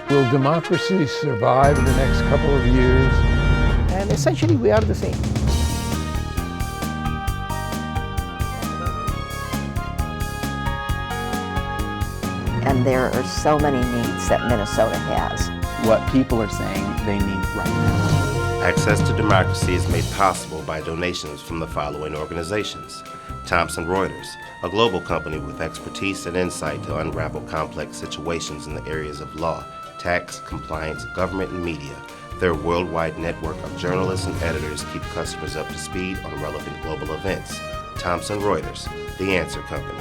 Will democracy survive in the next couple of years? And essentially, we are the same. And there are so many needs that Minnesota has. What people are saying they need right now. Access to democracy is made possible by donations from the following organizations. Thomson Reuters, a global company with expertise and insight to unravel complex situations in the areas of law, tax, compliance, government, and media. Their worldwide network of journalists and editors keep customers up to speed on relevant global events. Thomson Reuters, the Answer Company.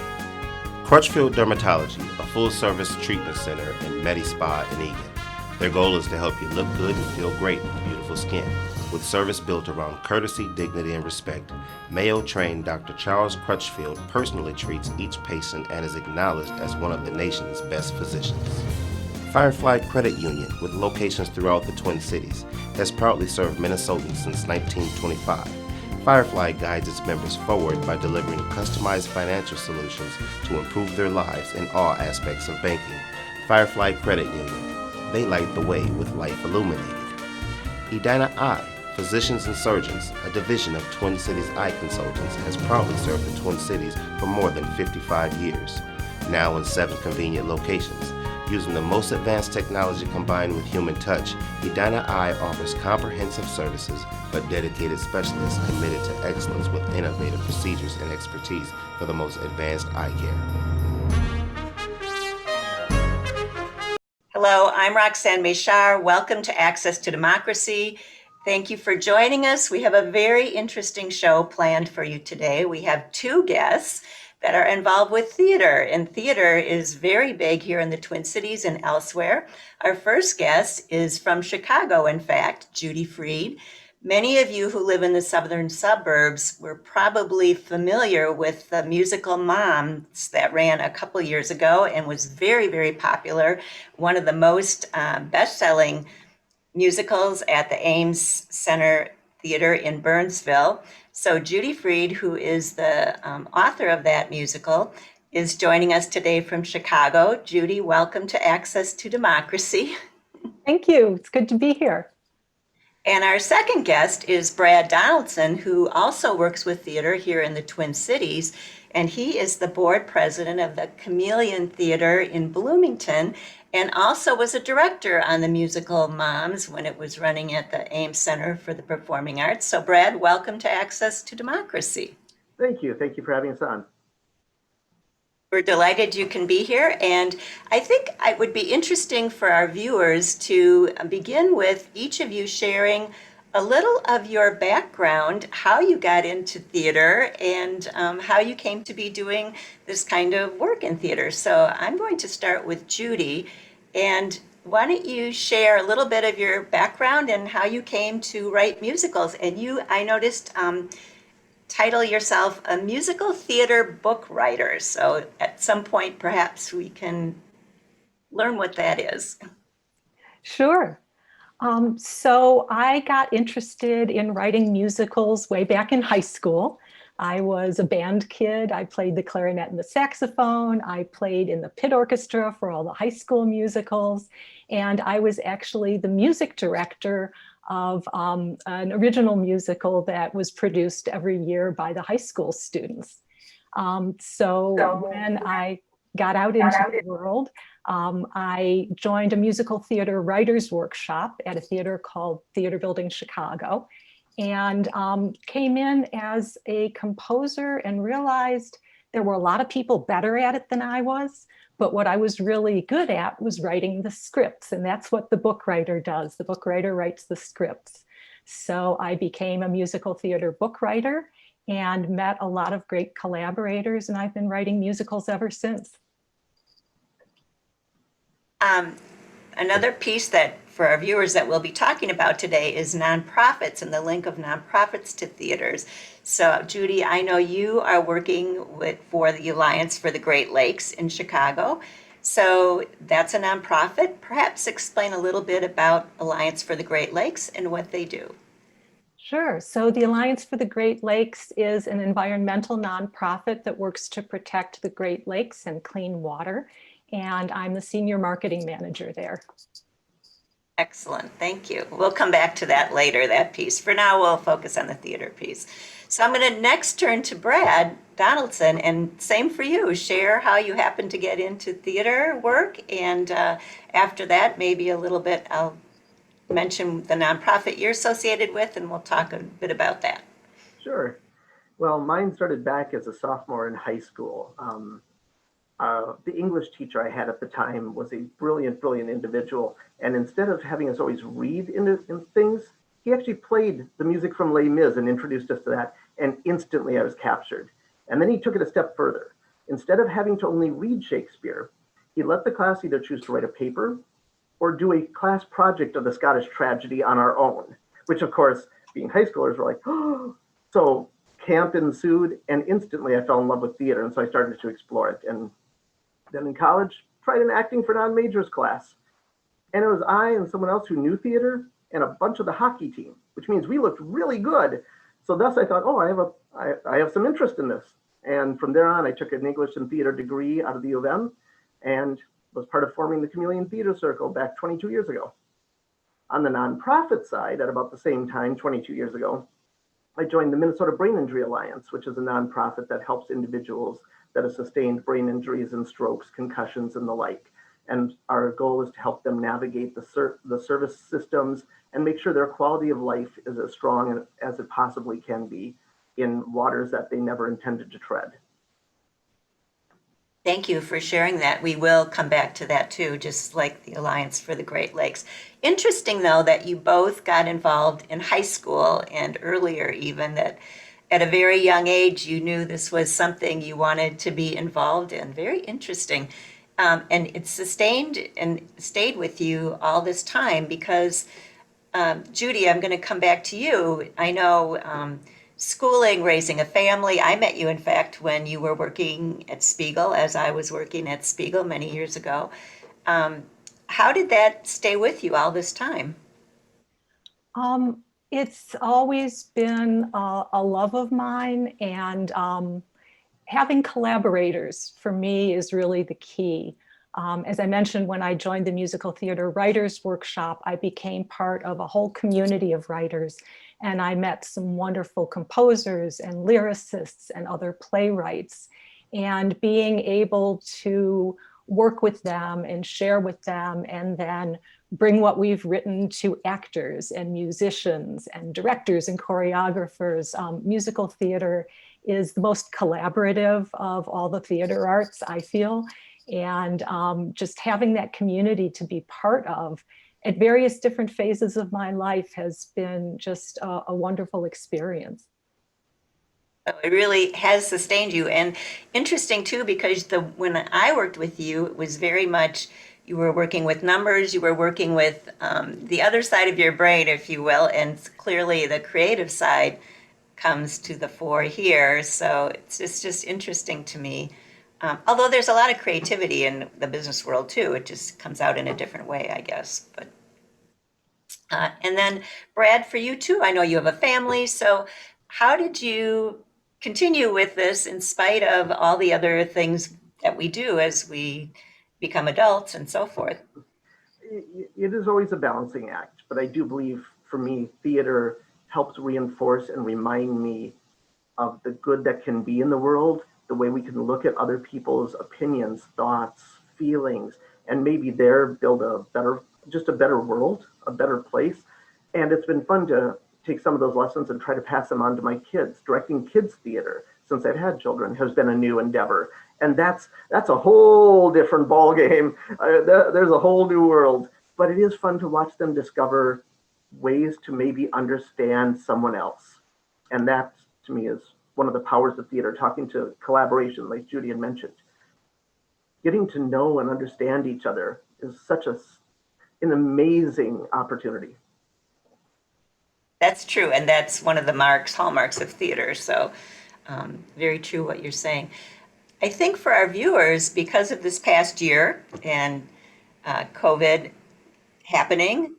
Crutchfield Dermatology, a full-service treatment center in Medi-Spa in Eagan. Their goal is to help you look good and feel great with beautiful skin. With service built around courtesy, dignity, and respect, Mayo-trained Dr. Charles Crutchfield personally treats each patient and is acknowledged as one of the nation's best physicians. Firefly Credit Union, with locations throughout the Twin Cities, has proudly served Minnesotans since 1925. Firefly guides its members forward by delivering customized financial solutions to improve their lives in all aspects of banking. Firefly Credit Union, they light the way with life illuminated. Edina Eye, Physicians and Surgeons, a division of Twin Cities Eye Consultants, has proudly served the Twin Cities for more than 55 years. Now in 7 convenient locations. Using the most advanced technology combined with human touch, Edina Eye offers comprehensive services but dedicated specialists committed to excellence with innovative procedures and expertise for the most advanced eye care. Hello, I'm Roxanne Meshar. Welcome to Access to Democracy. Thank you for joining us. We have a very interesting show planned for you today. We have 2 guests that are involved with theater, and theater is very big here in the Twin Cities and elsewhere. Our first guest is from Chicago, in fact, Judy Freed. Many of you who live in the southern suburbs were probably familiar with the musical Moms that ran a couple years ago and was very, very popular. One of the most best-selling musicals at the Ames Center Theater in Burnsville. So Judy Freed, who is the author of that musical, is joining us today from Chicago. Judy, welcome to Access to Democracy. Thank you. It's good to be here. And our second guest is Brad Donaldson, who also works with theater here in the Twin Cities. And he is the board president of the Chameleon Theater in Bloomington, and also was a director on the musical Moms when it was running at the Ames Center for the Performing Arts. So Brad, welcome to Access to Democracy. Thank you. Thank you for having us on. We're delighted you can be here. And I think it would be interesting for our viewers to begin with each of you sharing a little of your background, how you got into theater, and how you came to be doing this kind of work in theater. So I'm going to start with Judy. And why don't you share a little bit of your background and how you came to write musicals? And you, I noticed, title yourself a musical theater book writer. So at some point, perhaps we can learn what that is. Sure. So I got interested in writing musicals way back in high school. I was a band kid. I played the clarinet and the saxophone. I played in the pit orchestra for all the high school musicals. And I was actually the music director of an original musical that was produced every year by the high school students. So when I got out into the world, I joined a musical theater writers workshop at a theater called Theater Building Chicago, and came in as a composer and realized there were a lot of people better at it than I was. But what I was really good at was writing the scripts, and that's what the book writer does. The book writer writes the scripts. So I became a musical theater book writer and met a lot of great collaborators, and I've been writing musicals ever since. Another piece that for our viewers that we'll be talking about today is nonprofits and the link of nonprofits to theaters. So Judy, I know you are working for the Alliance for the Great Lakes in Chicago. So that's a nonprofit. Perhaps explain a little bit about Alliance for the Great Lakes and what they do. Sure. So the Alliance for the Great Lakes is an environmental nonprofit that works to protect the Great Lakes and clean water. And I'm the senior marketing manager there. Excellent, thank you. We'll come back to that later, that piece. For now, we'll focus on the theater piece. So I'm going to next turn to Brad Donaldson, and same for you. Share how you happen to get into theater work, and after that, maybe a little bit, I'll mention the nonprofit you're associated with, and we'll talk a bit about that. Sure. Well, mine started back as a sophomore in high school. The English teacher I had at the time was a brilliant, brilliant individual. And instead of having us always read in things, he actually played the music from Les Mis and introduced us to that. And instantly I was captured. And then he took it a step further. Instead of having to only read Shakespeare, he let the class either choose to write a paper or do a class project of the Scottish tragedy on our own, which of course, being high schoolers, were like, oh. So camp ensued, and instantly I fell in love with theater. And so I started to explore it. And then in college, tried an acting for non-majors class. And it was I and someone else who knew theater and a bunch of the hockey team, which means we looked really good. So thus I thought, oh, I have some interest in this. And from there on, I took an English and theater degree out of the U of M and was part of forming the Chameleon Theater Circle back 22 years ago. On the nonprofit side, at about the same time, 22 years ago, I joined the Minnesota Brain Injury Alliance, which is a nonprofit that helps individuals that have sustained brain injuries and strokes, concussions, and the like. And our goal is to help them navigate the service systems and make sure their quality of life is as strong as it possibly can be in waters that they never intended to tread. Thank you for sharing that. We will come back to that too, just like the Alliance for the Great Lakes. Interesting, though, that you both got involved in high school and earlier, even that at a very young age, you knew this was something you wanted to be involved in. Very interesting. And it sustained and stayed with you all this time because, Judy, I'm going to come back to you. I know schooling, raising a family. I met you, in fact, when you were working at Spiegel, as I was working at Spiegel many years ago. How did that stay with you all this time? It's always been a love of mine, and having collaborators for me is really the key. As I mentioned, when I joined the Musical Theater Writers Workshop, I became part of a whole community of writers, and I met some wonderful composers and lyricists and other playwrights. And being able to work with them and share with them, and then bring what we've written to actors and musicians and directors and choreographers. Musical theater is the most collaborative of all the theater arts, I feel. And just having that community to be part of at various different phases of my life has been just a wonderful experience. It really has sustained you. And interesting too, because when I worked with you, it was very much, you were working with numbers, you were working with the other side of your brain, if you will, and clearly the creative side comes to the fore here. So it's just interesting to me. Although there's a lot of creativity in the business world too, it just comes out in a different way, I guess. But and then Brad, for you too, I know you have a family. So how did you continue with this in spite of all the other things that we do as we become adults and so forth? It is always a balancing act, but I do believe for me, theater helps reinforce and remind me of the good that can be in the world, the way we can look at other people's opinions, thoughts, feelings, and maybe there build a better world, a better place. And it's been fun to take some of those lessons and try to pass them on to my kids. Directing kids theater, since I've had children, has been a new endeavor. And that's a whole different ball game. There's a whole new world, but it is fun to watch them discover ways to maybe understand someone else. And that, to me, is one of the powers of theater, talking to collaboration, like Judy had mentioned. Getting to know and understand each other is such an amazing opportunity. That's true, and that's one of the hallmarks of theater. So very true what you're saying. I think for our viewers, because of this past year and COVID happening,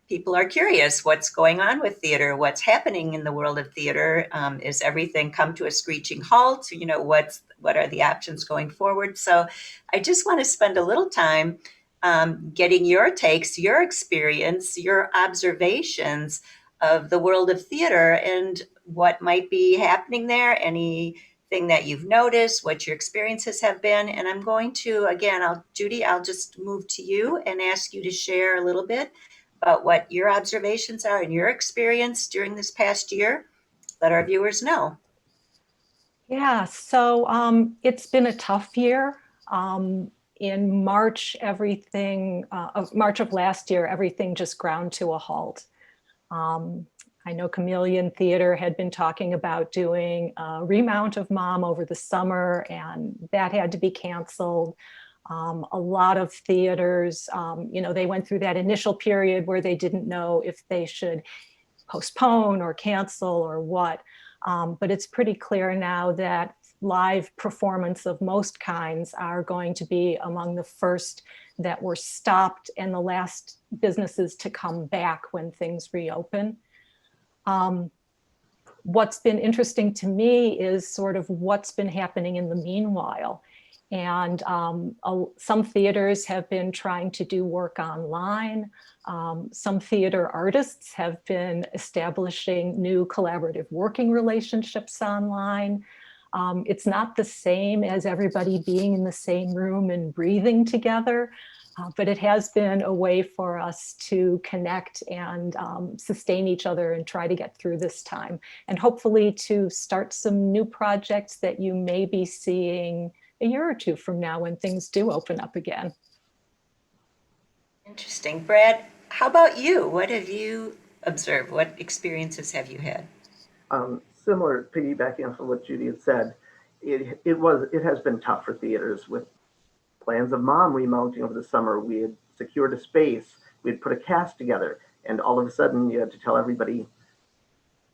people are curious what's going on with theater, what's happening in the world of theater. Is everything come to a screeching halt? What are the options going forward? So I just want to spend a little time getting your takes, your experience, your observations of the world of theater and what might be happening there, anything that you've noticed, what your experiences have been. And I'm going to, again, Judy, I'll just move to you and ask you to share a little bit about what your observations are and your experience during this past year. Let our viewers know. Yeah, so it's been a tough year. In March, March of last year, everything just ground to a halt. I know Chameleon Theater had been talking about doing a remount of Mom over the summer, and that had to be canceled. A lot of theaters, they went through that initial period where they didn't know if they should postpone or cancel or what. But it's pretty clear now that live performance of most kinds are going to be among the first that were stopped and the last businesses to come back when things reopen. What's been interesting to me is sort of what's been happening in the meanwhile. And some theaters have been trying to do work online. Some theater artists have been establishing new collaborative working relationships online. It's not the same as everybody being in the same room and breathing together, but it has been a way for us to connect and sustain each other and try to get through this time. And hopefully to start some new projects that you may be seeing a year or two from now when things do open up again. Interesting. Brad, how about you? What have you observed? What experiences have you had? Similar, piggybacking off of what Judy had said, it has been tough for theaters with plans of Mom remounting over the summer. We had secured a space, we had put a cast together, and all of a sudden you had to tell everybody,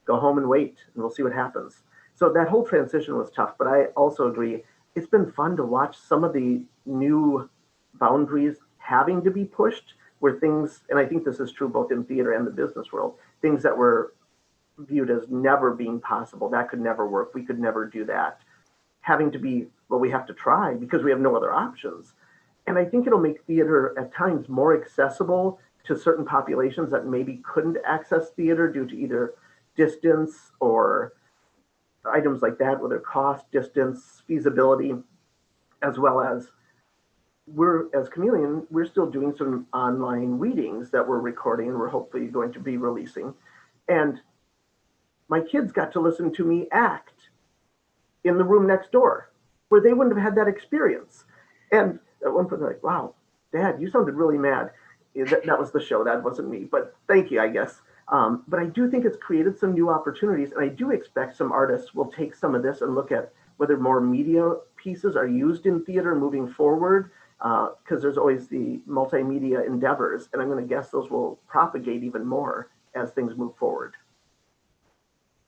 go home and wait, and we'll see what happens. So that whole transition was tough, but I also agree, it's been fun to watch some of the new boundaries having to be pushed where things, and I think this is true both in theater and the business world, things that were viewed as never being possible, that could never work, we could never do that, having to be, well, we have to try because we have no other options. And I think it'll make theater at times more accessible to certain populations that maybe couldn't access theater due to either distance or items like that, whether cost, distance, feasibility, as well as as Chameleon, we're still doing some online readings that we're recording and we're hopefully going to be releasing. And my kids got to listen to me act in the room next door where they wouldn't have had that experience. And at one point they're like, wow, Dad, you sounded really mad. That was the show, that wasn't me, but thank you, I guess. But I do think it's created some new opportunities, and I do expect some artists will take some of this and look at whether more media pieces are used in theater moving forward, because there's always the multimedia endeavors, and I'm going to guess those will propagate even more as things move forward.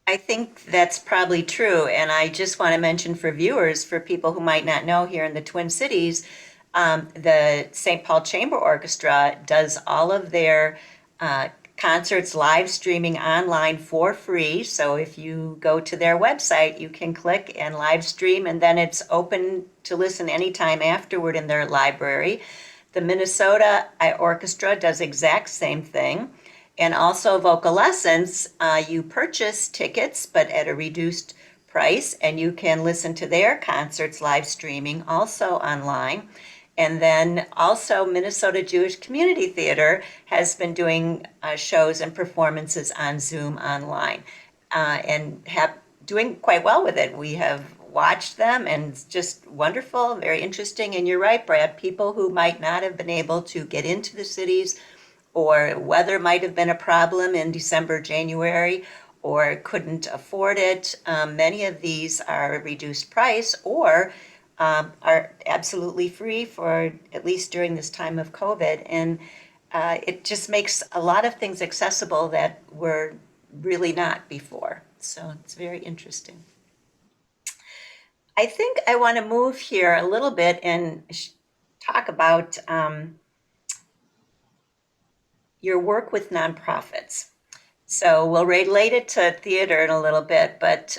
I think that's probably true. And I just want to mention for viewers, for people who might not know, here in the Twin Cities, the St. Paul Chamber Orchestra does all of their concerts live streaming online for free. So if you go to their website, you can click and live stream, and then it's open to listen anytime afterward in their library. The Minnesota Orchestra does exact same thing. And also Vocal Lessons, you purchase tickets, but at a reduced price, and you can listen to their concerts live streaming also online. And then also Minnesota Jewish Community Theater has been doing shows and performances on Zoom online and doing quite well with it. We have watched them and it's just wonderful, very interesting. And you're right, Brad, people who might not have been able to get into the cities, or weather might have been a problem in December, January, or couldn't afford it. Many of these are reduced price or are absolutely free for at least during this time of COVID. And it just makes a lot of things accessible that were really not before. So it's very interesting. I think I want to move here a little bit and talk about your work with nonprofits. So we'll relate it to theater in a little bit, but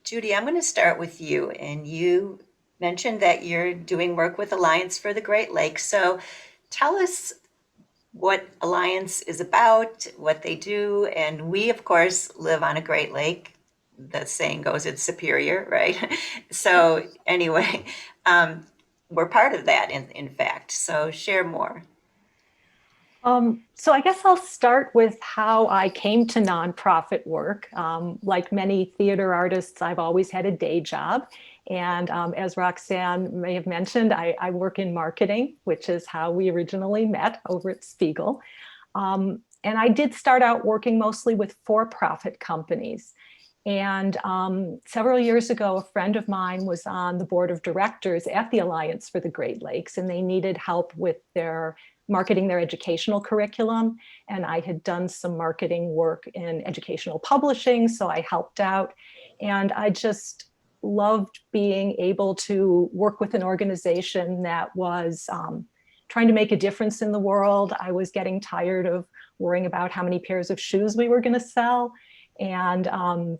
Judy, I'm going to start with you. And you mentioned that you're doing work with Alliance for the Great Lakes. So tell us what Alliance is about, what they do, and we, of course, live on a Great Lake. The saying goes, it's superior, right? So anyway, we're part of that, in fact. So share more. So I guess I'll start with how I came to nonprofit work. Like many theater artists, I've always had a day job. And as Roxanne may have mentioned, I work in marketing, which is how we originally met over at Spiegel. And I did start out working mostly with for-profit companies. And several years ago, a friend of mine was on the board of directors at the Alliance for the Great Lakes, and they needed help with their marketing their educational curriculum. And I had done some marketing work in educational publishing, so I helped out. And I just loved being able to work with an organization that was trying to make a difference in the world. I was getting tired of worrying about how many pairs of shoes we were going to sell. And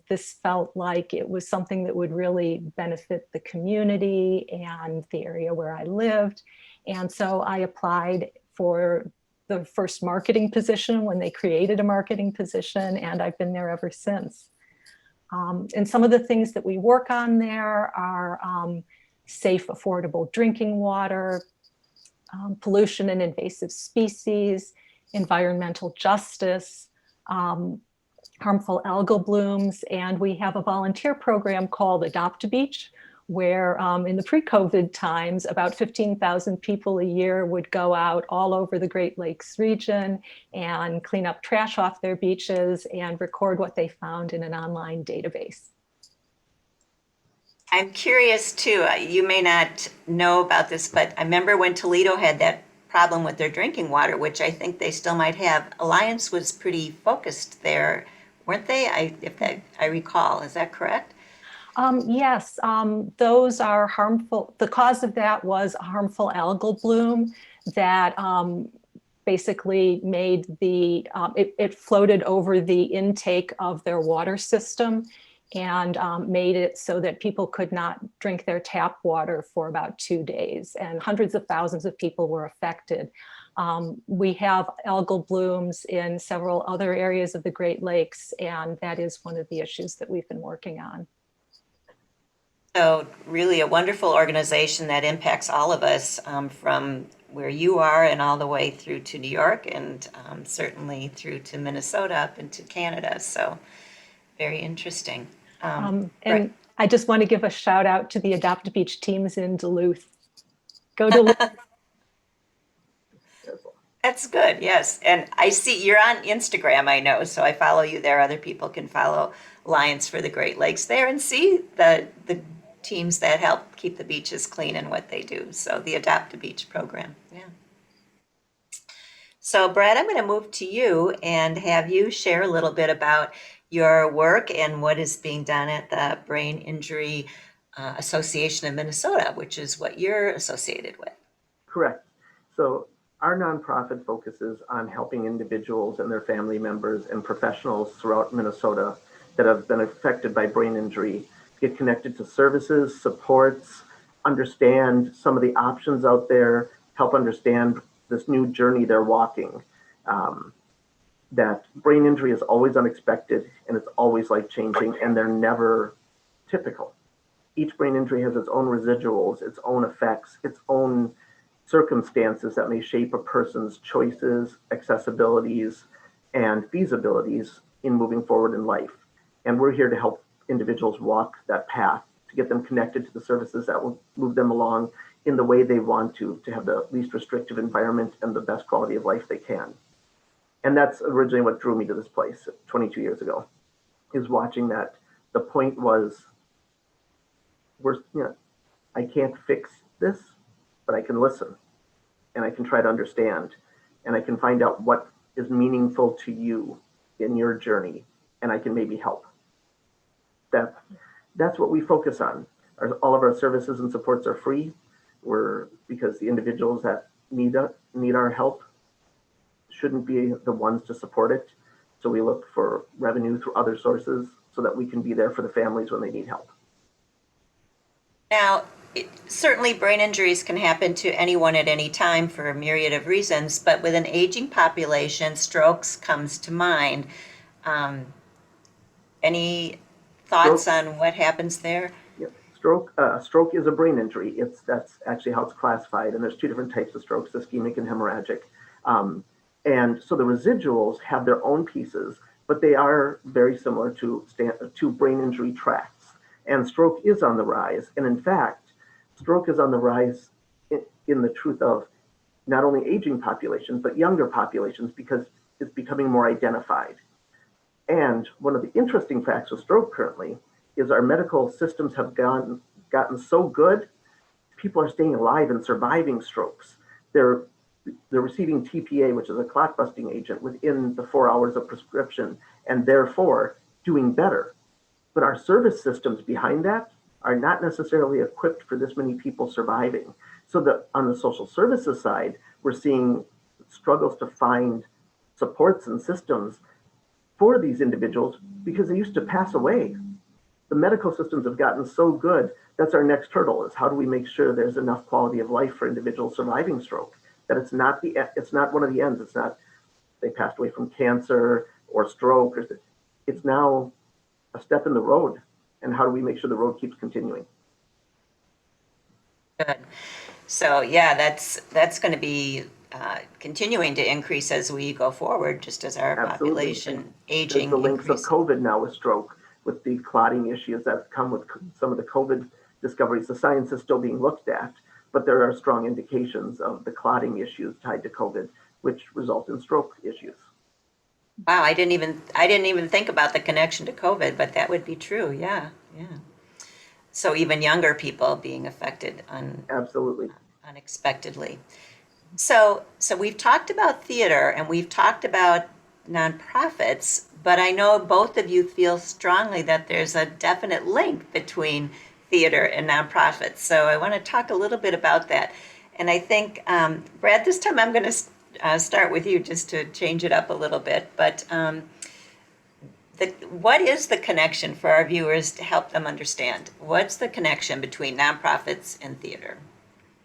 this felt like it was something that would really benefit the community and the area where I lived. And so I applied for the first marketing position when they created a marketing position, and I've been there ever since. And some of the things that we work on there are safe, affordable drinking water, pollution and invasive species, environmental justice, harmful algal blooms, and we have a volunteer program called Adopt a Beach, where in the pre-COVID times, about 15,000 people a year would go out all over the Great Lakes region and clean up trash off their beaches and record what they found in an online database. I'm curious too, you may not know about this, but I remember when Toledo had that problem with their drinking water, which I think they still might have. Alliance was pretty focused there, weren't they? If I recall, is that correct? Yes, those are harmful. The cause of that was a harmful algal bloom that basically made it floated over the intake of their water system and made it so that people could not drink their tap water for about 2 days, and hundreds of thousands of people were affected. We have algal blooms in several other areas of the Great Lakes, and that is one of the issues that we've been working on. So really a wonderful organization that impacts all of us from where you are and all the way through to New York, and certainly through to Minnesota up into Canada. So very interesting. And right. I just want to give a shout out to the Adopt a Beach teams in Duluth. Go Duluth. That's good, yes. And I see you're on Instagram, I know, so I follow you there. Other people can follow Alliance for the Great Lakes there and see the teams that help keep the beaches clean and what they do. So the Adopt a Beach program, yeah. So Brad, I'm going to move to you and have you share a little bit about your work and what is being done at the Brain Injury Association of Minnesota, which is what you're associated with. Correct. So our nonprofit focuses on helping individuals and their family members and professionals throughout Minnesota that have been affected by brain injury get connected to services, supports, understand some of the options out there, help understand this new journey they're walking. That brain injury is always unexpected and it's always life-changing, and they're never typical. Each brain injury has its own residuals, its own effects, its own circumstances that may shape a person's choices, accessibilities, and feasibilities in moving forward in life. And we're here to help individuals walk that path, to get them connected to the services that will move them along in the way they want to have the least restrictive environment and the best quality of life they can. And that's originally what drew me to this place 22 years ago, is watching that. The point was, I can't fix this, but I can listen and I can try to understand and I can find out what is meaningful to you in your journey, and I can maybe help. That's what we focus on. All of our services and supports are free. Because the individuals that need our help shouldn't be the ones to support it. So we look for revenue through other sources so that we can be there for the families when they need help. Now, certainly brain injuries can happen to anyone at any time for a myriad of reasons, but with an aging population, strokes comes to mind. Um, any thoughts Stroke, on what happens there? yep. Stroke is a brain injury. That's actually how it's classified. And there's two different types of strokes: ischemic and hemorrhagic. Um, and so the residuals have their own pieces, but they are very similar to brain injury tracts. And stroke is on the rise. And in fact, stroke is on the rise in the truth of not only aging populations, but younger populations because it's becoming more identified. And one of the interesting facts with stroke currently is our medical systems have gotten so good, people are staying alive and surviving strokes. They're they're receiving TPA, which is a clot busting agent, within the 4 hours of prescription, and therefore doing better. But our service systems behind that are not necessarily equipped for this many people surviving. So that on the social services side, we're seeing struggles to find supports and systems for these individuals because they used to pass away. The medical systems have gotten so good. That's our next hurdle: is how do we make sure there's enough quality of life for individuals surviving stroke, that it's not one of the ends. It's not they passed away from cancer or stroke, or it's now a step in the road. And how do we make sure the road keeps continuing? Good. So yeah, that's going to be continuing to increase as we go forward, just as our Absolutely. population There's aging the links increases. of COVID now with stroke, with the clotting issues that come with some of the COVID discoveries. The science is still being looked at, but there are strong indications of the clotting issues tied to COVID, which result in stroke issues. Wow, I didn't even think about the connection to COVID, but that would be true. Yeah, yeah. So even younger people being affected Absolutely. unexpectedly. So we've talked about theater and we've talked about nonprofits, but I know both of you feel strongly that there's a definite link between theater and nonprofits. So I want to talk a little bit about that. And I think, Brad, this time I'm going to start with you just to change it up a little bit. But what is the connection for our viewers to help them understand? What's the connection between nonprofits and theater?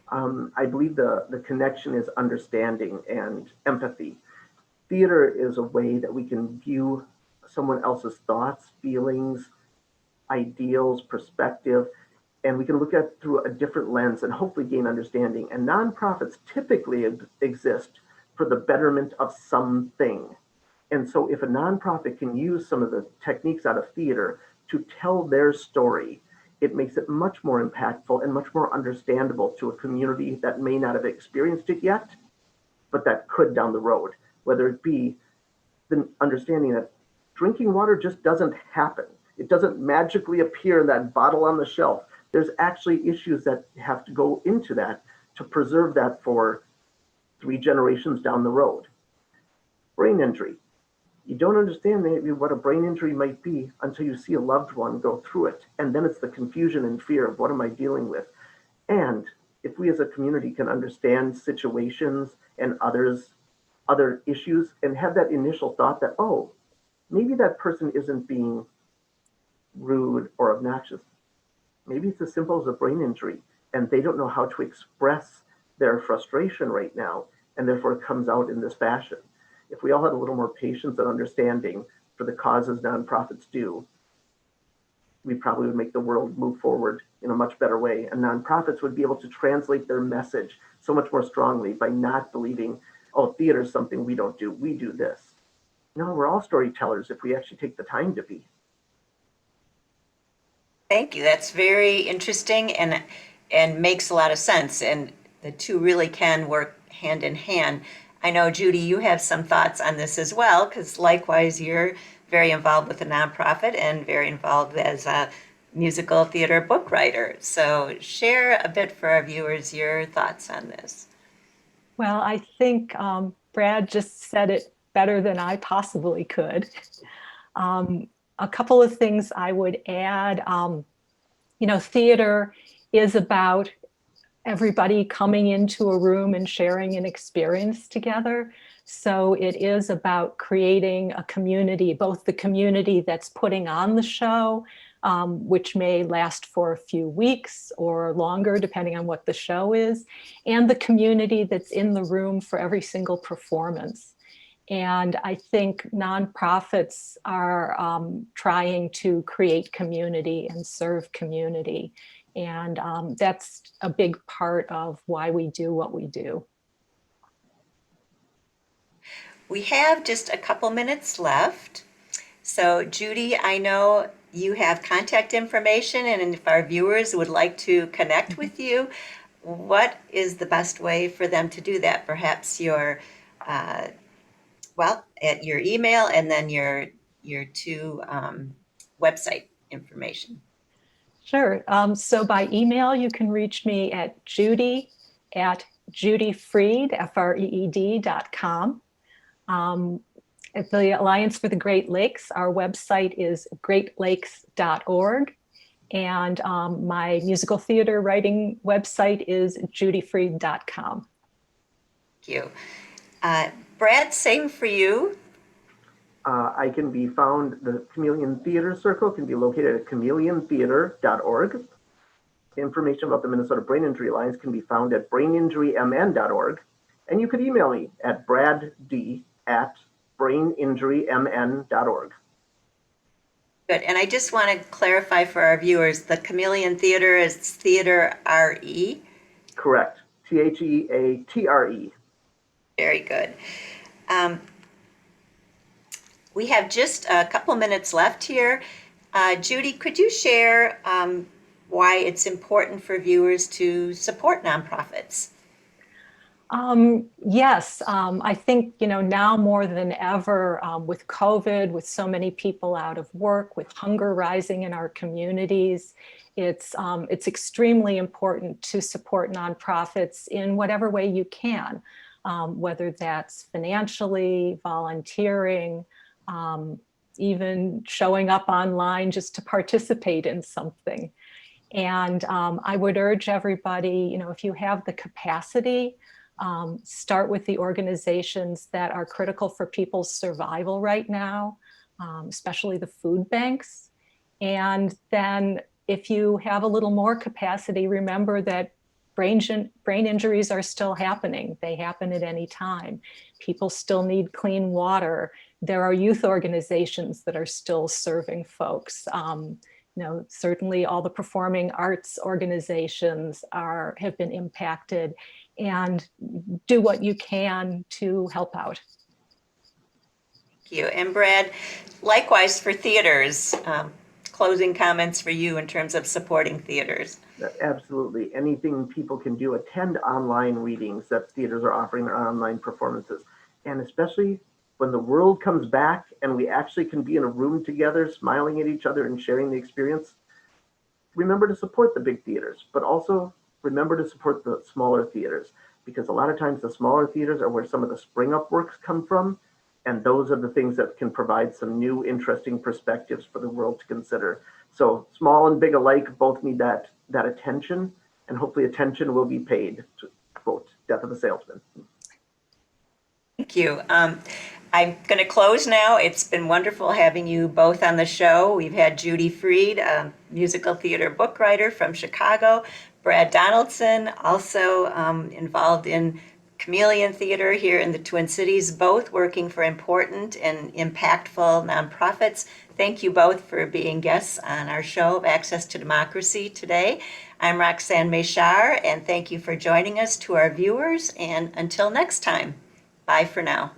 I believe the connection is understanding and empathy. Theater is a way that we can view someone else's thoughts, feelings, ideals, perspective, and we can look at it through a different lens and hopefully gain understanding. And nonprofits typically exist for the betterment of something. And so if a nonprofit can use some of the techniques out of theater to tell their story, it makes it much more impactful and much more understandable to a community that may not have experienced it yet, but that could down the road, whether it be the understanding that drinking water just doesn't happen. It doesn't magically appear in that bottle on the shelf. There's actually issues that have to go into that to preserve that for 3 generations down the road. Brain injury. You don't understand maybe what a brain injury might be until you see a loved one go through it. And then it's the confusion and fear of what am I dealing with? And if we as a community can understand situations and other issues and have that initial thought that, oh, maybe that person isn't being rude or obnoxious. Maybe it's as simple as a brain injury and they don't know how to express their frustration right now, and therefore it comes out in this fashion. If we all had a little more patience and understanding for the causes nonprofits do, we probably would make the world move forward in a much better way. And nonprofits would be able to translate their message so much more strongly by not believing, oh, theater is something we don't do, we do this. No, we're all storytellers if we actually take the time to be. Thank you. That's very interesting and makes a lot of sense. And the two really can work hand in hand. I know, Judy, you have some thoughts on this as well, because likewise, you're very involved with a nonprofit and very involved as a musical theater book writer. So share a bit for our viewers your thoughts on this. Well, I think Brad just said it better than I possibly could. A couple of things I would add. Theater is about everybody coming into a room and sharing an experience together. So it is about creating a community, both the community that's putting on the show, which may last for a few weeks or longer, depending on what the show is, and the community that's in the room for every single performance. And I think nonprofits are trying to create community and serve community. And that's a big part of why we do what we do. We have just a couple minutes left. So Judy, I know you have contact information, and if our viewers would like to connect with you, what is the best way for them to do that? Perhaps your at your email and then your two website information. Sure. So by email, you can reach me at judy@judyfreed, FREED.com. At the Alliance for the Great Lakes, our website is greatlakes.org. And my musical theater writing website is judyfreed.com. Thank you. Brad, same for you. I can be found, the Chameleon Theater Circle can be located at chameleontheater.org. Information about the Minnesota Brain Injury Alliance can be found at braininjurymn.org. And you could email me at brad.d@braininjurymn.org. Good. And I just want to clarify for our viewers, the Chameleon Theater is Theater R-E? Correct. THEATRE. Very good. We have just a couple minutes left here. Judy, could you share why it's important for viewers to support nonprofits? Yes, I think, now more than ever with COVID, with so many people out of work, with hunger rising in our communities, it's extremely important to support nonprofits in whatever way you can, whether that's financially, volunteering, even showing up online just to participate in something. And I would urge everybody, if you have the capacity, start with the organizations that are critical for people's survival right now, especially the food banks. And then if you have a little more capacity, remember that brain injuries are still happening. They happen at any time. People still need clean water. There are youth organizations that are still serving folks. Certainly all the performing arts organizations have been impacted, and do what you can to help out. Thank you. And Brad, likewise for theaters, closing comments for you in terms of supporting theaters. Absolutely. Anything people can do, attend online readings that theaters are offering, their online performances. And especially when the world comes back and we actually can be in a room together, smiling at each other and sharing the experience, remember to support the big theaters, but also remember to support the smaller theaters, because a lot of times the smaller theaters are where some of the spring up works come from. And those are the things that can provide some new, interesting perspectives for the world to consider. So small and big alike both need that attention, and hopefully attention will be paid, to quote Death of a Salesman. Thank you. I'm going to close now. It's been wonderful having you both on the show. We've had Judy Freed, a musical theater book writer from Chicago, Brad Donaldson, also involved in Chameleon Theater here in the Twin Cities, both working for important and impactful nonprofits. Thank you both for being guests on our show of Access to Democracy today. I'm Roxanne Meshar, and thank you for joining us. To our viewers, and until next time, bye for now.